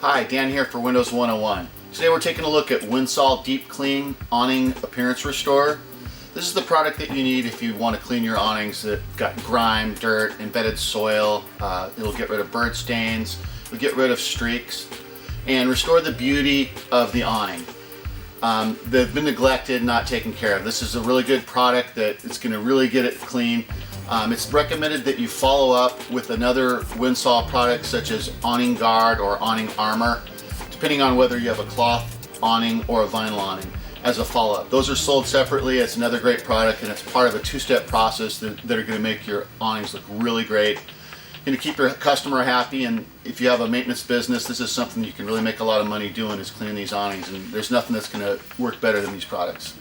Hi, Dan here for Windows 101. Today we're taking a look at Winsol Deep Clean Awning Appearance Restore. This is the product that you need if you want to clean your awnings that got grime, dirt, embedded soil. It'll get rid of bird stains, it'll get rid of streaks, and restore the beauty of the awning. They've been neglected, not taken care of. This is a really good product that it's going to really get it clean. It's recommended that you follow up with another Winsol product such as Awning Guard or Awning Armor, depending on whether you have a cloth awning or a vinyl awning, as a follow-up. Those are sold separately. It's another great product, and it's part of a two-step process that are going to make your awnings look really great. Going to keep your customer happy, and if you have a maintenance business, this is something you can really make a lot of money doing, is cleaning these awnings, and there's nothing that's going to work better than these products.